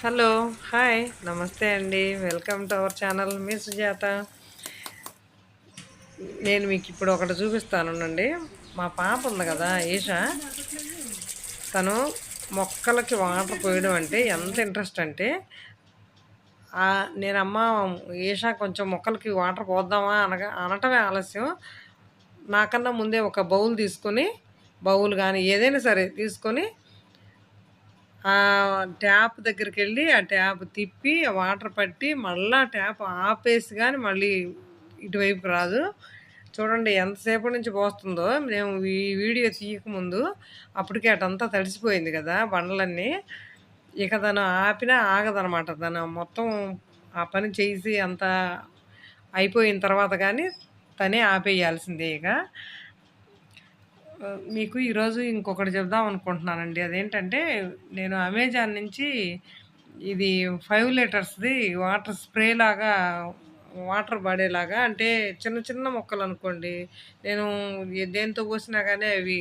Hello. Hi. నమస్తే అండి. Welcome to our channel. మీ సుజాత. నేను మీకు ఇప్పుడు ఒకటి చూపిస్తానుండండి. మా పాప ఉంది కదా ఈషా, తను మొక్కలకి వాటర్ పోయడం అంటే ఎంత ఇంట్రెస్ట్ అంటే, నేనమ్మ ఈషా కొంచెం మొక్కలకి వాటర్ పోద్దామా అనటమే ఆలస్యం. నాకన్నా ముందే ఒక బౌల్ కానీ ఏదైనా సరే తీసుకొని ట్యాప్ దగ్గరికెళ్ళి ఆ ట్యాప్ తిప్పి వాటర్ పట్టి మళ్ళా ట్యాప్ ఆపేసి కానీ మళ్ళీ ఇటువైపుకి రాదు. చూడండి ఎంతసేపటి నుంచి పోస్తుందో. మేము ఈ వీడియో తీయకముందు అప్పటికే అటంతా తడిసిపోయింది కదా బండలన్నీ. ఇక తను ఆపినా ఆగదనమాట. తను మొత్తం ఆ పని చేసి అంతా అయిపోయిన తర్వాత కానీ తనే ఆపేయాల్సిందే ఇక. మీకు ఈరోజు ఇంకొకటి చెప్దాం అనుకుంటున్నానండి. అదేంటంటే, నేను అమెజాన్ నుంచి ఇది 5 లీటర్స్‌ది వాటర్ స్ప్రే లాగా, వాటర్ పడేలాగా, అంటే చిన్న చిన్న మొక్కలు అనుకోండి, నేను దేనితో పోసినా కానీ అవి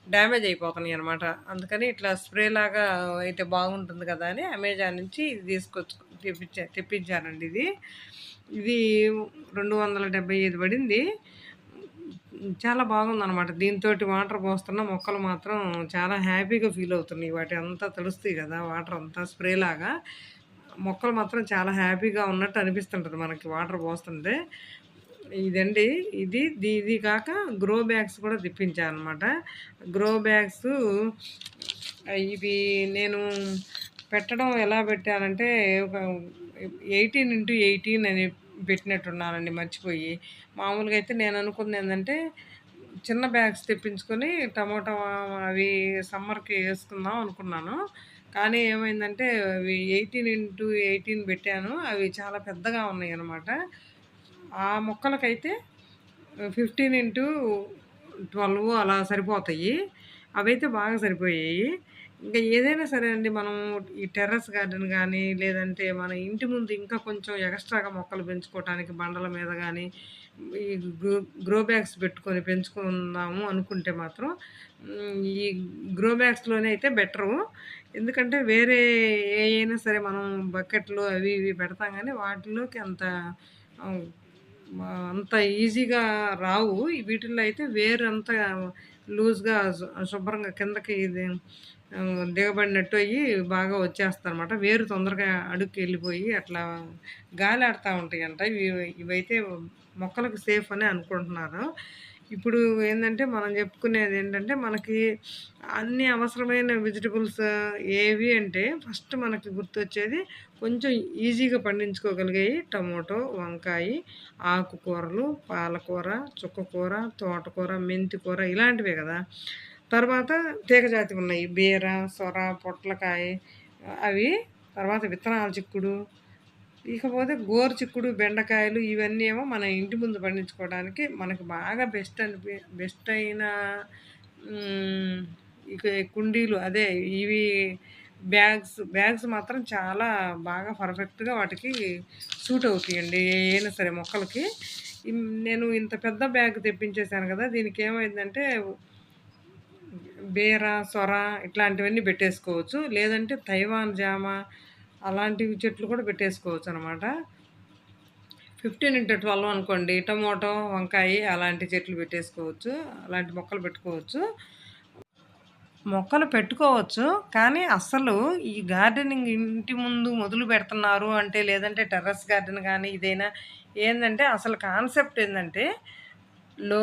డ్యామేజ్ అయిపోతున్నాయి అనమాట. అందుకని ఇట్లా స్ప్రే లాగా అయితే బాగుంటుంది కదా అని అమెజాన్ నుంచి ఇది తెప్పించానండి. ఇది ఇది 275 పడింది. చాలా బాగుందనమాట. దీనితోటి వాటర్ పోస్తున్న మొక్కలు మాత్రం చాలా హ్యాపీగా ఫీల్ అవుతున్నాయి. వాటి అంతా తడుస్తాయి కదా వాటర్ అంతా స్ప్రే లాగా. మొక్కలు మాత్రం చాలా హ్యాపీగా ఉన్నట్టు అనిపిస్తుంటది మనకి వాటర్ పోస్తుంటే. ఇదండి. ఇది కాక గ్రో బ్యాగ్స్ కూడా తెప్పించాననమాట. గ్రో బ్యాగ్స్ ఇవి నేను పెట్టడం ఎలా పెట్టానంటే, ఒక 18x18 అని పెట్టినట్టున్నానండి మర్చిపోయి. మామూలుగా అయితే నేను అనుకుంది ఏంటంటే, చిన్న బ్యాగ్స్ తెప్పించుకొని టమోటా అవి సమ్మర్‌కి వేసుకుందాం అనుకున్నాను. కానీ ఏమైందంటే, అవి 18x18 పెట్టాను. అవి చాలా పెద్దగా ఉన్నాయన్నమాట. ఆ మొక్కలకైతే 15x12 అలా సరిపోతాయి. అవైతే బాగా సరిపోయాయి. ఇంకా ఏదైనా సరే అండి, మనం ఈ టెర్రస్ గార్డెన్ గానీ, లేదంటే మన ఇంటి ముందు ఇంకా కొంచెం ఎక్స్‌ట్రాగా మొక్కలు పెంచుకోవటానికి బండల మీద గానీ, ఈ గ్రో బ్యాగ్స్ పెట్టుకొని పెంచుకుందాము అనుకుంటే మాత్రం, ఈ గ్రో బ్యాగ్స్‌లోనే అయితే బెటరు. ఎందుకంటే వేరే ఏయైనా సరే మనం బకెట్లు అవి ఇవి పెడతాం గానీ, వాటిలోకి ఆహ్, అంత ఈజీగా రావు. వీటిల్లో అయితే వేరు అంతా లూజ్‌గా శుభ్రంగా కిందకి ఇది దిగబడినట్టు అయ్యి బాగా వచ్చేస్తదనమాట. వేరు తొందరగా అడుక్కెళ్ళిపోయి అట్లా గాలాడుతా ఉంటాయంట. ఇవైతే మొక్కలకు సేఫ్ అని అనుకుంటున్నారు. ఇప్పుడు ఏందంటే, మనం చెప్పుకునేదేంటంటే, మనకి అన్ని అవసరమైన వెజిటబుల్స్ ఏవి అంటే ఫస్ట్ మనకి గుర్తొచ్చేది కొంచెం ఈజీగా పండించుకోగలిగాయి టమోటో, వంకాయి, ఆకుకూరలు, పాలకూర, చుక్కకూర, తోటకూర, మెంతికూర ఇలాంటివే గదా! తర్వాత తీగజాతివున్నాయి. బీర, సొర, పొట్లకాయ అవి. తర్వాత విత్తనాల చిక్కుడు. ఇకపోతే గోరు చిక్కుడు, బెండకాయలు ఇవన్నీ ఏమో మన ఇంటి ముందు పండించుకోవడానికి మనకు బాగా బెస్ట్ అయిన హ్మ్. ఇక కుండీలు అదే ఇవి బ్యాగ్స్ మాత్రం చాలా బాగా పర్ఫెక్ట్‌గా వాటికి సూట్ అవుతాయండి. ఏయైనా సరే మొక్కలకి. నేను ఇంత పెద్ద బ్యాగ్ తెప్పించేసాను గదా! దీనికేమైందంటే, బీర, సొర ఇట్లాంటివన్నీ పెట్టేసుకోవచ్చు. లేదంటే తైవాన్ జామ అలాంటివి చెట్లు కూడా పెట్టేసుకోవచ్చనమాట. 15x12 అనుకోండి. టమోటో, వంకాయ అలాంటి చెట్లు పెట్టేసుకోవచ్చు. అలాంటి మొక్కలు పెట్టుకోవచ్చు. మొక్కలు పెట్టుకోవచ్చు. కానీ అస్సలు ఈ గార్డెనింగ్ ఇంటి ముందు మొదలు పెడుతున్నారు అంటే, లేదంటే టెర్రస్ గార్డెన్ గానీ ఇదైనా ఏందంటే, అసలు కాన్సెప్ట్ ఏందంటే, లో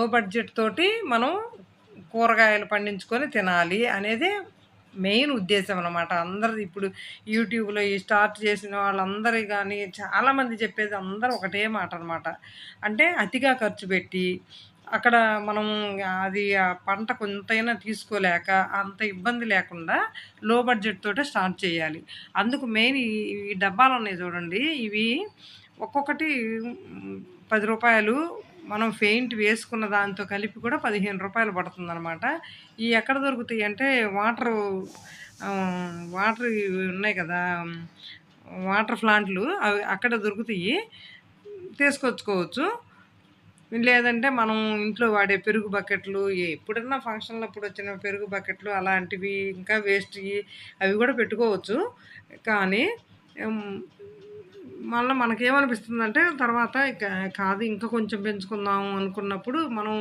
బడ్జెట్ తోటి మనం కూరగాయలు పండించుకొని తినాలి అనేదే మెయిన్ ఉద్దేశ్యం అనమాట. అందరిది ఇప్పుడు యూట్యూబ్‌లో ఈ స్టార్ట్ చేసిన వాళ్ళందరి గానీ చాలామంది చెప్పేది అందరూ ఒకటే మాట అనమాట. అంటే అతిగా ఖర్చు పెట్టి, అక్కడ మనం అది ఆ పంట కొంతైనా తీసుకోలేక, అంత ఇబ్బంది లేకుండా లో బడ్జెట్ తోటే స్టార్ట్ చేయాలి. అందుకు మెయిన్ ఈ డబ్బాలున్నాయి చూడండి. ఇవి ఒక్కొక్కటి రూ. 10. మనం పెయింట్ వేసుకున్న దాంతో కలిపి కూడా రూ. 15 పడుతుందనమాట. ఇయి ఎక్కడ దొరుకుతాయంటే, వాటర్ ఇవి ఉన్నాయి కదా! వాటర్ ప్లాంట్లు అవి అక్కడ దొరుకుతాయి. తీసుకొచ్చుకోవచ్చు. లేదంటే మనం ఇంట్లో వాడే పెరుగు బకెట్లు ఎప్పుడన్నా ఫంక్షన్‌లప్పుడు వచ్చిన పెరుగు బకెట్లు అలాంటివి ఇంకా వేస్ట్‌యి అవి గూడా పెట్టుకోవచ్చు. కానీ హ్మ్. మళ్ళా మనకేమనిపిస్తుందంటే తర్వాత కాదు ఇంకా కొంచెం పెంచుకుందాం అనుకున్నప్పుడు మనం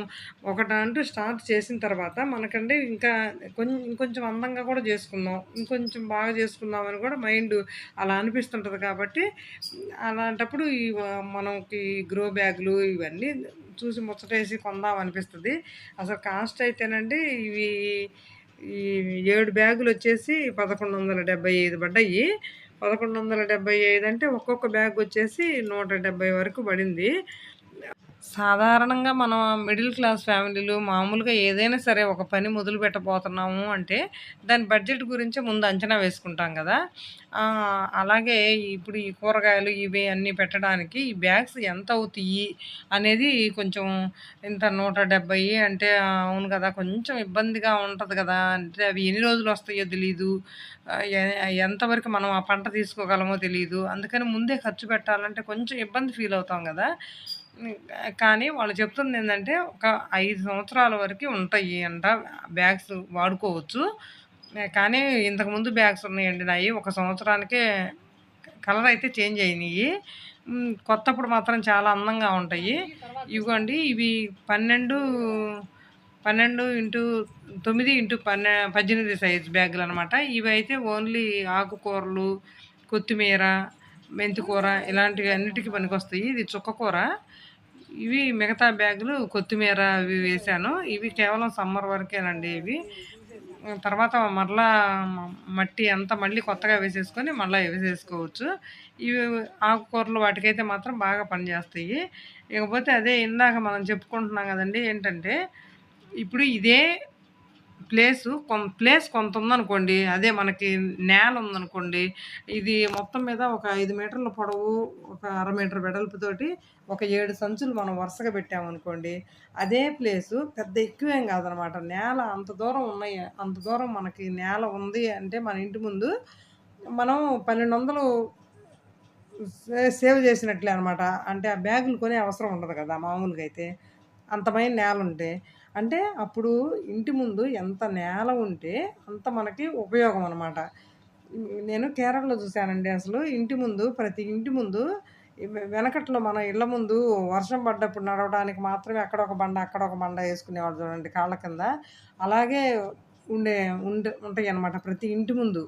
ఒకటంటూ స్టార్ట్ చేసిన తర్వాత మనకంటే ఇంకా ఇంకొంచెం అందంగా కూడా చేసుకుందాం. ఇంకొంచెం బాగా చేసుకుందాం అని కూడా మైండు అలా అనిపిస్తుంటది కాబట్టి అలాంటప్పుడు మనకి గ్రో బ్యాగులు ఇవన్నీ చూసి ముచ్చటేసి కొందాం అనిపిస్తది. అసలు కాస్ట్ అయితేనండి ఇవి ఈ 7 బ్యాగులొచ్చేసి 1175 పడ్డాయి. 1175 అంటే ఒక్కొక్క బ్యాగొచ్చేసి 170 వరకు పడింది. సాధారణంగా మనం మిడిల్ క్లాస్ ఫ్యామిలీలు మామూలుగా ఏదైనా సరే ఒక పని మొదలు పెట్టబోతున్నాము అంటే దాని బడ్జెట్ గురించి ముందు అంచనా వేసుకుంటాం కదా! అలాగే ఇప్పుడు ఈ కూరగాయలు ఇవి అన్నీ పెట్టడానికి ఈ బ్యాగ్స్ ఎంత అవుతాయి అనేది కొంచెం ఇంత 170 అంటే అవును కదా! కొంచెం ఇబ్బందిగా ఉంటది కదా! అంటే అవి ఎన్ని రోజులు వస్తాయో తెలీదు. ఎంతవరకు మనం ఆ పంట తీసుకోగలమో తెలీదు. అందుకని ముందే ఖర్చు పెట్టాలంటే కొంచెం ఇబ్బంది ఫీల్ అవుతాం కదా! హ్మ్. కానీ వాళ్ళు చెప్తుందేందంటే, ఒక 5 సంవత్సరాల వరకి ఉంటాయి అంట బ్యాగ్స్ వాడుకోవచ్చు. కానీ ఇంతకుముందు బ్యాగ్స్ ఉన్నాయండి నాయి. ఒక సంవత్సరానికే కలర్ అయితే చేంజ్ అయినియి. కొత్తప్పుడు మాత్రం చాలా అందంగా ఉంటాయి. ఇవిగోండి ఇవి 12, 12/9/18 సైజ్ బ్యాగులనమాట. ఇవైతే ఓన్లీ ఆకుకూరలు, కొత్తిమీర, మెంతికూర ఇలాంటివి అన్నిటికి పనికొస్తాయి. ఇది చుక్కకూర. ఇవి మిగతా బ్యాగులు కొత్తిమీర అవి వేశాను. ఇవి కేవలం సమ్మర్ వరకేనండి ఇవి. తర్వాత మరలా మట్టి అంతా మళ్ళీ కొత్తగా వేసేసుకొని మళ్ళా వేసేసుకోవచ్చు. ఇవి ఆకుకూరలు వాటికైతే మాత్రం బాగా పనిచేస్తాయి. ఇకపోతే అదే ఇందాక మనం చెప్పుకుంటున్నాం గదండీ! ఏంటంటే, ఇప్పుడు ఇదే ప్లేస్ కొంత ఉందనుకోండి. అదే మనకి నేల ఉందనుకోండి. ఇది మొత్తం మీద ఒక 5 మీటర్ల పొడవు, ఒక అర మీటర్ వెడల్పుతోటి ఒక 7 సంచులు మనం వరుసగా పెట్టామనుకోండి. అదే ప్లేసు పెద్ద ఎక్కువేం గాదనమాట. నేల అంత దూరం ఉన్నాయి. అంత దూరం మనకి నేల ఉంది అంటే మన ఇంటి ముందు మనం 1200 సేవ్ చేసినట్లే అనమాట. అంటే ఆ బ్యాగులు కొనే అవసరం ఉండదు కదా! మామూలుగా అయితే. అంతమైన నేలుంటే. అంటే అప్పుడు ఇంటి ముందు ఎంత నేల ఉంటే అంత మనకి ఉపయోగం అనమాట. నేను కేరళలో చూసానండి అసలు. ఇంటి ముందు ప్రతి ఇంటి ముందు వెనకట్లో మన ఇళ్ళ ముందు వర్షం పడ్డప్పుడు నడవడానికి మాత్రమే అక్కడొక బండ, అక్కడొక బండ యేసుకునేవాళ్ళు చూడండి కాళ్ళ కింద. అలాగే ఉండే ఉంటాయన్నమాట ప్రతి ఇంటి ముందు.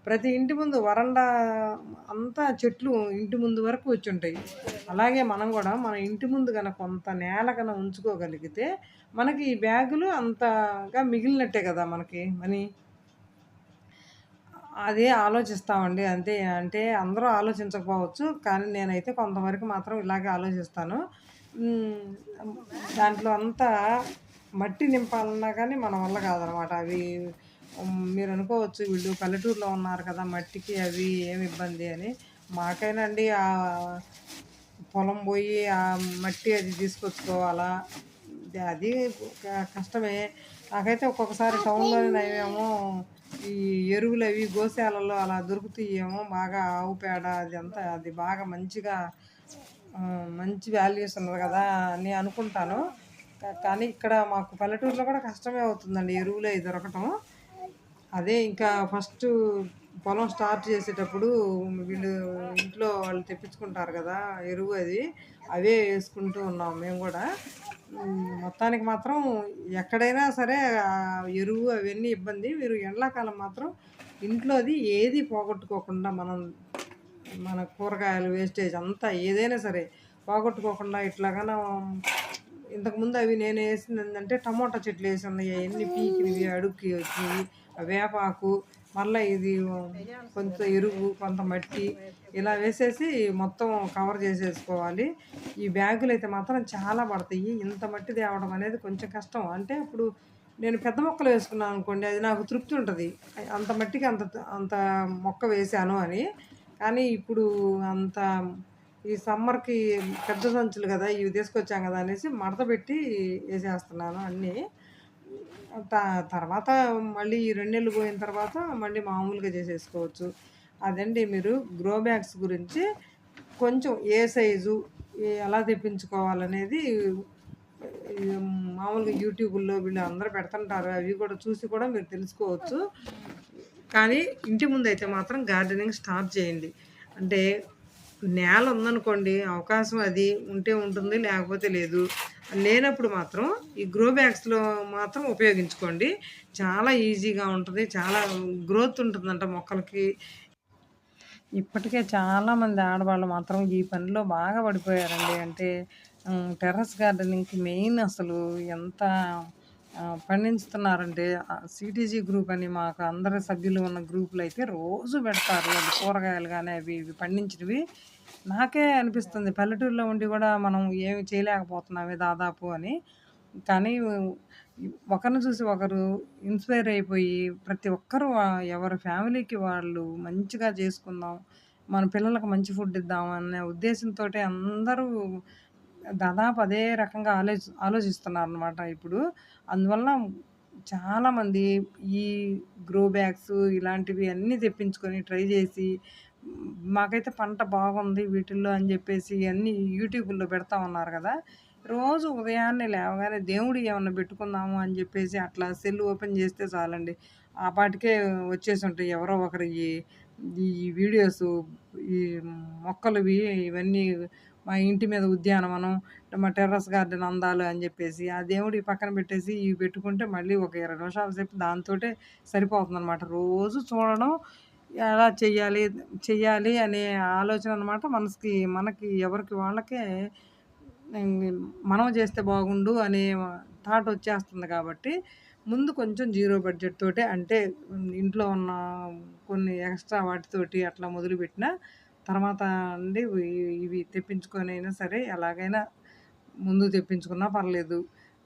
ప్రతి ఇంటి ముందు వరండా అంతా చెట్లు ఇంటి ముందు వరకు వచ్చుంటాయి. అలాగే మనం గూడా మన ఇంటి ముందు గనక కొంత నేల ఉంచుకోగలిగితే, మనకి ఈ బ్యాగులు అంతగా మిగిలినట్టే గదా! మనకి మనీ. అదే ఆలోచిస్తామండి. అంతే. అంటే అందరూ ఆలోచించకపోవచ్చు. కానీ నేనైతే కొంతవరకు మాత్రం ఇలాగే ఆలోచిస్తాను. హ్మ్. దాంట్లో అంతా మట్టి నింపాలన్నా గానీ మన వల్ల కాదనమాట. అవి మీరనుకోవచ్చు వీళ్ళు పల్లెటూరులో ఉన్నారు కదా! మట్టికి అవి ఏమి ఇబ్బంది అని. మాకైనండి పొలం బోయి మట్టి అది తీసుకొచ్చుకోవాలా. అది కష్టమే. నాకైతే ఒక్కొక్కసారి టౌన్‌లోనే నయమేమో ఈ ఎరువులవి గోశాలలో అలా దొరుకుతాయేమో బాగా ఆవు పేడ అదంతా అది బాగా మంచిగా మంచి వాల్యూస్ ఉన్నది కదా అని అనుకుంటాను. కానీ ఇక్కడ మాకు పల్లెటూరులో కూడా కష్టమే అవుతుందండి ఎరువులయి దొరకటం. అదే ఇంకా ఫస్టు పొలం స్టార్ట్ చేసేటప్పుడు వీళ్ళు ఇంట్లో వాళ్ళు తెప్పించుకుంటారు కదా! ఎరువు అది. అవే యేసుకుంటూ ఉన్నాం మేము గూడా. మొత్తానికి మాత్రం ఎక్కడైనా సరే ఎరువు అవన్నీ ఇబ్బంది. మీరు ఎండాకాలం మాత్రం ఇంట్లోది ఏది పోగొట్టుకోకుండా మన కూరగాయలు వేస్టేజ్ అంతా ఏదైనా సరే పోగొట్టుకోకుండా ఇట్లాగన ఇంతకుముందు అవి నేనేసిందేందంటే టమోటా చెట్లేసున్నాయి. అయన్నీ పీకినవి, అడుక్కి వచ్చినియి. వేపాకు, మళ్ళా ఇది కొంత ఎరువు, కొంత మట్టి ఇలా వేసేసి మొత్తం కవర్ చేసేసుకోవాలి. ఈ బ్యాగులైతే మాత్రం చాలా పడతాయి. ఇంత మట్టి తేవడం అనేది కొంచెం కష్టం. అంటే ఇప్పుడు నేను పెద్ద మొక్కలు వేసుకున్నాననుకోండి, అది నాకు తృప్తి ఉంటది. అంత మట్టికి అంత మొక్క వేశాను అని. కానీ ఇప్పుడు అంత ఈ సమ్మర్‌కి పెద్ద సంచులు గదా! ఇవి తీసుకొచ్చాం గదా! అనేసి మడతబెట్టి ఏసేస్తున్నాను అన్నీ. త తర్వాత మళ్ళీ ఈ 2 నెలలు పోయిన తర్వాత మళ్ళీ మామూలుగా చేసేసుకోవచ్చు. అదండి మీరు గ్రో బ్యాగ్స్ గురించి కొంచెం ఏ సైజు, ఎలా తెప్పించుకోవాలనేది ఈ మామూలుగా యూట్యూబుల్లో వీళ్ళు అందరూ పెడుతుంటారు. అవి కూడా చూసి కూడా మీరు తెలుసుకోవచ్చు. కానీ ఇంటి ముందైతే మాత్రం గార్డెనింగ్ స్టార్ట్ చేయండి. అంటే నేల ఉందనుకోండి, అవకాశం అది ఉంటే ఉంటుంది, లేకపోతే లేదు. లేనప్పుడు మాత్రం ఈ గ్రో బ్యాగ్స్‌లో మాత్రం ఉపయోగించుకోండి. చాలా ఈజీగా ఉంటది. చాలా గ్రోత్ ఉంటుందంట మొక్కలకి. ఇప్పటికే చాలామంది ఆడవాళ్ళు మాత్రం ఈ పనిలో బాగా పడిపోయారండి. అంటే టెర్రస్ గార్డెనింగ్‌కి మెయిన్ అసలు ఎంత పండించుతున్నారంటే సిటీజీ గ్రూప్ అని మాకు అందరు సభ్యులు ఉన్న గ్రూప్‌లో అయితే రోజు పెడతారు. అది కూరగాయలు గాని అవి ఇవి పండించినవి. నాకే అనిపిస్తుంది పల్లెటూరులో ఉండి కూడా మనం ఏమి చేయలేకపోతున్నామే దాదాపు అని. కానీ ఒకరిని చూసి ఒకరు ఇన్‌స్పైర్ అయిపోయి ప్రతి ఒక్కరు ఎవరి ఫ్యామిలీకి వాళ్ళు మంచిగా చేసుకుందాం. మన పిల్లలకు మంచి ఫుడ్ ఇద్దాం అనే ఉద్దేశంతోటే అందరూ దాదాపు అదే రకంగా ఆలోచిస్తున్నారనమాట ఇప్పుడు. అందువలన చాలామంది ఈ గ్రో బ్యాగ్స్ ఇలాంటివి అన్నీ తెప్పించుకొని ట్రై చేసి మాకైతే పంట బాగుంది వీటిల్లో అని చెప్పేసి అన్నీ యూట్యూబుల్లో పెడతా ఉన్నారు కదా! రోజు ఉదయాన్నే లేవగానే దేవుడియి ఏమన్నా పెట్టుకుందాము అని చెప్పేసి అట్లా సెల్ ఓపెన్ చేస్తే చాలండి. ఆ పాటికే వచ్చేసుంటాయి ఎవరో ఒకరియి ఈ వీడియోసు, ఈ మొక్కలవి ఇవన్నీ మా ఇంటి మీద ఉద్యానవనం, మా టెర్రస్ గార్డెన్ అందాలు అని జెప్పేసి, ఆ దేవుడియి పక్కన పెట్టేసి ఇవి పెట్టుకుంటే మళ్ళీ ఒక 20 నిమిషాల సేపు దాంతోటే సరిపోతుందనమాట. రోజు చూడడం, ఎలా చెయ్యాలి, చెయ్యాలి అనే ఆలోచన అనమాట మనకి ఎవరికి వాళ్ళకే మనం జేస్తే బాగుండు అనే థాట్ వచ్చేస్తుంది కాబట్టి, ముందు కొంచెం జీరో బడ్జెట్ తోటే అంటే ఇంట్లో ఉన్న కొన్ని ఎక్స్‌ట్రా వాటితోటి అట్లా మొదలుపెట్టినా, తర్వాత అండి ఇవి తెప్పించుకొనైనా సరే ఎలాగైనా ముందు తెప్పించుకున్నా పర్లేదు.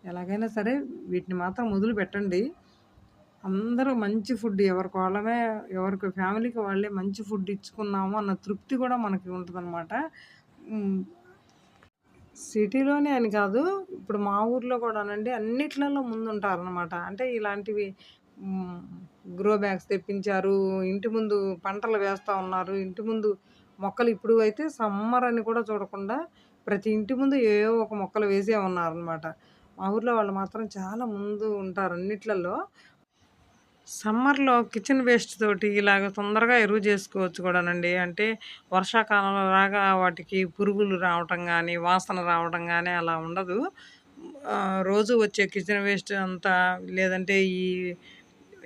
ఎలాగైనా సరే వీటిని మాత్రం మొదలుపెట్టండి. అందరూ మంచి ఫుడ్ ఎవరికి వాళ్ళమే ఎవరికి ఫ్యామిలీకి వాళ్ళే మంచి ఫుడ్ ఇచ్చుకున్నాము అన్న తృప్తి కూడా మనకి ఉంటదనమాట. హ్మ్. సిటీలోనే అని కాదు. ఇప్పుడు మా ఊర్లో కూడానండి అన్నిట్లలో ముందుంటారనమాట. అంటే ఇలాంటివి హ్మ్. గ్రో బ్యాగ్స్ తెప్పించారు. ఇంటి ముందు పంటలు వేస్తా ఉన్నారు. ఇంటి ముందు మొక్కలు ఇప్పుడు అయితే సమ్మర్ అని కూడా చూడకుండా ప్రతి ఇంటి ముందు ఏవో ఒక మొక్కలు వేసే ఉన్నారనమాట. మా ఊర్లో వాళ్ళు మాత్రం చాలా ముందు ఉంటారు అన్నిట్లలో. సమ్మర్‌లో కిచెన్ వేస్ట్ తోటి ఇలాగ తొందరగా ఎరువు చేసుకోవచ్చు కూడానండి. అంటే వర్షాకాలంలోలాగా వాటికి పురుగులు రావటం గానీ, వాసన రావడం గానీ అలా ఉండదు. రోజు వచ్చే కిచెన్ వేస్ట్ అంతా లేదంటే ఈ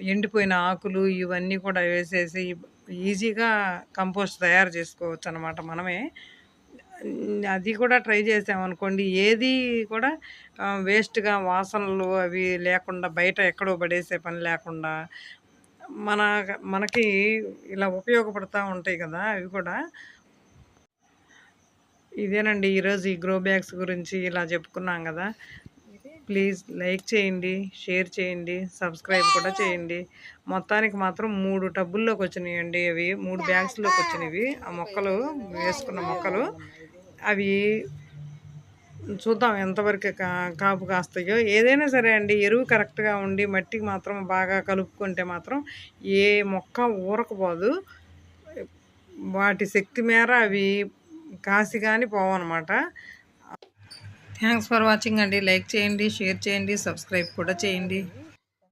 ఎండిపోయిన ఆకులు ఇవన్నీ కూడా వేసేసి ఈజీగా కంపోస్ట్ తయారు చేసుకోవచ్చనమాట మనమే. అది కూడా ట్రై చేసామనుకోండి ఏది కూడా వేస్ట్‌గా వాసనలు అవి లేకుండా బయట ఎక్కడో పడేసే పని లేకుండా మన మనకి ఇలా ఉపయోగపడతా ఉంటాయి కదా! అవి కూడా. ఇదేనండి ఈరోజు ఈ గ్రో బ్యాగ్స్ గురించి ఇలా చెప్పుకున్నాం గదా! ప్లీజ్ లైక్ చేయండి, షేర్ చేయండి, సబ్స్క్రైబ్ కూడా చేయండి. మొత్తానికి మాత్రం 3 టబ్బుల్లోకొచ్చినియండి అవి. 3 బ్యాగ్స్‌లోకొచ్చినివి. ఆ మొక్కలు వేసుకున్న మొక్కలు. అవి చూద్దాం ఎంతవరకు కాపు కాస్తాయో. ఏదైనా సరే అండి ఎరువు కరెక్ట్‌గా ఉండి మట్టికి మాత్రం బాగా కలుపుకుంటే మాత్రం ఏ మొక్క ఊరకపోదు. వాటి శక్తి మేర అవి కాసి గాని పోవనమాట. థ్యాంక్స్ ఫర్ వాచింగ్ అండి. లైక్ చేయండి, షేర్ చేయండి, సబ్స్క్రైబ్ కూడా చేయండి.